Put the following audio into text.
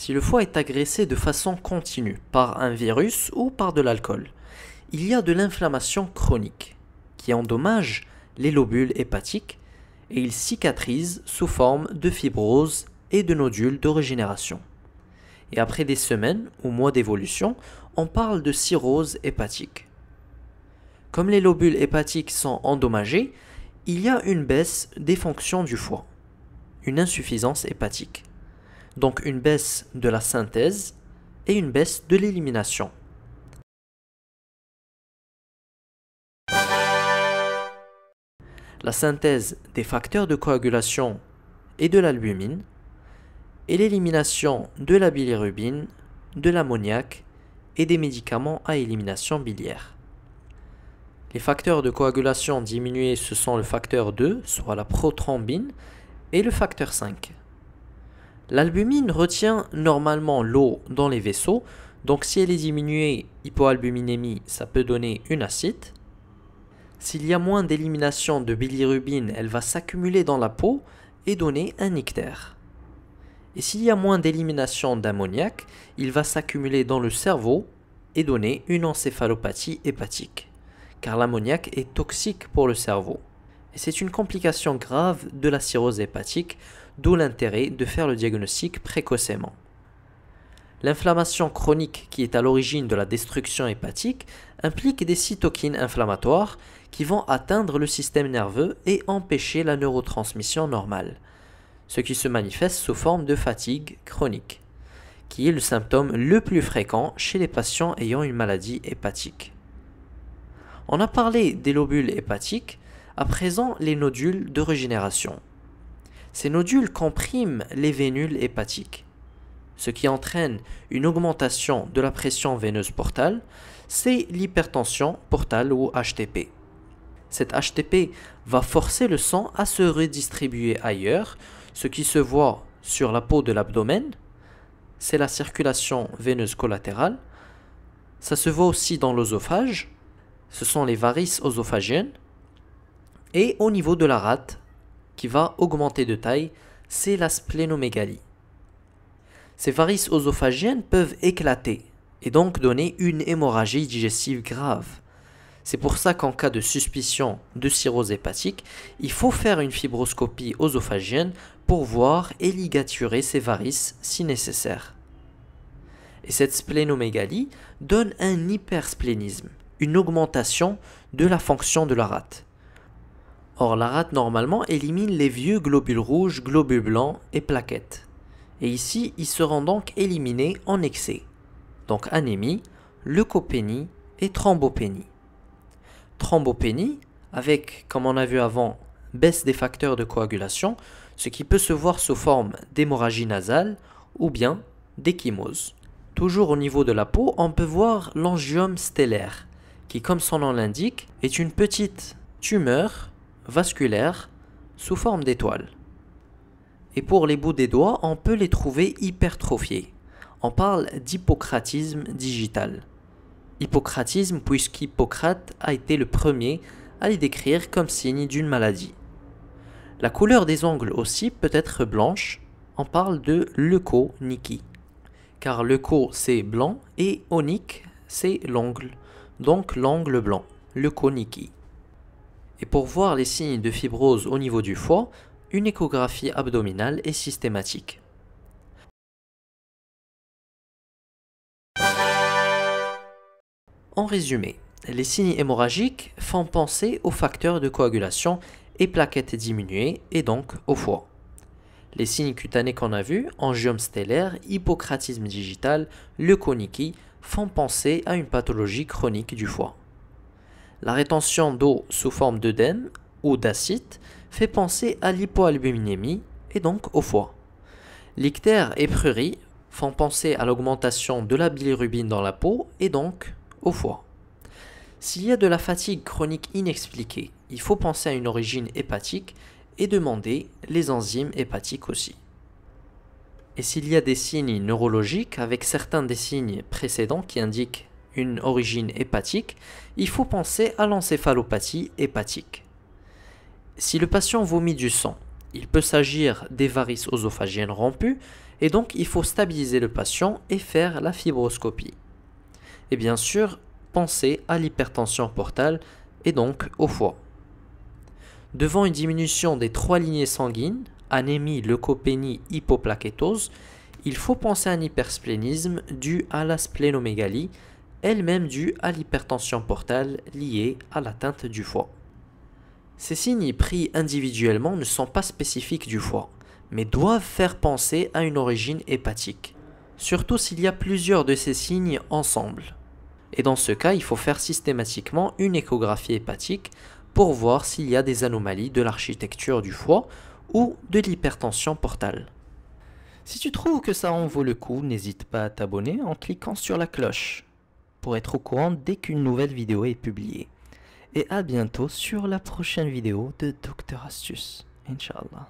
Si le foie est agressé de façon continue par un virus ou par de l'alcool, il y a de l'inflammation chronique qui endommage les lobules hépatiques et il cicatrise sous forme de fibrose et de nodules de régénération. Et après des semaines ou mois d'évolution, on parle de cirrhose hépatique. Comme les lobules hépatiques sont endommagés, il y a une baisse des fonctions du foie, une insuffisance hépatique. Donc une baisse de la synthèse et une baisse de l'élimination. La synthèse des facteurs de coagulation et de l'albumine et l'élimination de la bilirubine, de l'ammoniac et des médicaments à élimination biliaire. Les facteurs de coagulation diminués, ce sont le facteur 2, soit la prothrombine, et le facteur 5. L'albumine retient normalement l'eau dans les vaisseaux, donc si elle est diminuée, hypoalbuminémie, ça peut donner une acide. S'il y a moins d'élimination de bilirubine, elle va s'accumuler dans la peau et donner un ictère. Et s'il y a moins d'élimination d'ammoniac, il va s'accumuler dans le cerveau et donner une encéphalopathie hépatique, car l'ammoniac est toxique pour le cerveau. Et c'est une complication grave de la cirrhose hépatique, d'où l'intérêt de faire le diagnostic précocement. L'inflammation chronique qui est à l'origine de la destruction hépatique implique des cytokines inflammatoires qui vont atteindre le système nerveux et empêcher la neurotransmission normale, ce qui se manifeste sous forme de fatigue chronique, qui est le symptôme le plus fréquent chez les patients ayant une maladie hépatique. On a parlé des lobules hépatiques, à présent les nodules de régénération. Ces nodules compriment les vénules hépatiques. Ce qui entraîne une augmentation de la pression veineuse portale, c'est l'hypertension portale ou HTP. Cette HTP va forcer le sang à se redistribuer ailleurs, ce qui se voit sur la peau de l'abdomen, c'est la circulation veineuse collatérale. Ça se voit aussi dans l'œsophage, ce sont les varices œsophagiennes. Et au niveau de la rate, qui va augmenter de taille, c'est la splénomégalie. Ces varices œsophagiennes peuvent éclater et donc donner une hémorragie digestive grave. C'est pour ça qu'en cas de suspicion de cirrhose hépatique, il faut faire une fibroscopie œsophagienne pour voir et ligaturer ces varices si nécessaire. Et cette splénomégalie donne un hypersplénisme, une augmentation de la fonction de la rate. Or, la rate normalement élimine les vieux globules rouges, globules blancs et plaquettes. Et ici, ils seront donc éliminés en excès. Donc anémie, leucopénie et thrombopénie. Thrombopénie, avec, comme on a vu avant, baisse des facteurs de coagulation, ce qui peut se voir sous forme d'hémorragie nasale ou bien d'échymose. Toujours au niveau de la peau, on peut voir l'angiome stellaire, qui, comme son nom l'indique, est une petite tumeur vasculaire sous forme d'étoile. Et pour les bouts des doigts, on peut les trouver hypertrophiés. On parle d'hypocratisme digital. Hypocratisme puisqu'Hippocrate a été le premier à les décrire comme signe d'une maladie. La couleur des ongles aussi peut être blanche, on parle de leuconychie. Car leuco c'est blanc et onyque c'est l'ongle, donc l'ongle blanc, leuconychie. Et pour voir les signes de fibrose au niveau du foie, une échographie abdominale est systématique. En résumé, les signes hémorragiques font penser aux facteurs de coagulation et plaquettes diminuées et donc au foie. Les signes cutanés qu'on a vus, angiome stellaire, hypocratisme digital, leuconychie, font penser à une pathologie chronique du foie. La rétention d'eau sous forme d'œdème ou d'acide fait penser à l'hypoalbuminémie et donc au foie. L'ictère et prurie font penser à l'augmentation de la bilirubine dans la peau et donc au foie. S'il y a de la fatigue chronique inexpliquée, il faut penser à une origine hépatique et demander les enzymes hépatiques aussi. Et s'il y a des signes neurologiques avec certains des signes précédents qui indiquent une origine hépatique, il faut penser à l'encéphalopathie hépatique. Si le patient vomit du sang, il peut s'agir des varices œsophagiennes rompues Et donc, il faut stabiliser le patient et faire la fibroscopie. Et bien sûr, pensez à l'hypertension portale et donc au foie. Devant une diminution des 3 lignées sanguines, anémie, leucopénie, hypoplaquétose, il faut penser à un hypersplénisme dû à la splénomégalie, elle-même due à l'hypertension portale liée à l'atteinte du foie. Ces signes pris individuellement ne sont pas spécifiques du foie, mais doivent faire penser à une origine hépatique, surtout s'il y a plusieurs de ces signes ensemble. Et dans ce cas, il faut faire systématiquement une échographie hépatique pour voir s'il y a des anomalies de l'architecture du foie ou de l'hypertension portale. Si tu trouves que ça en vaut le coup, n'hésite pas à t'abonner en cliquant sur la cloche pour être au courant dès qu'une nouvelle vidéo est publiée. Et à bientôt sur la prochaine vidéo de Dr Astuce, Inch'Allah.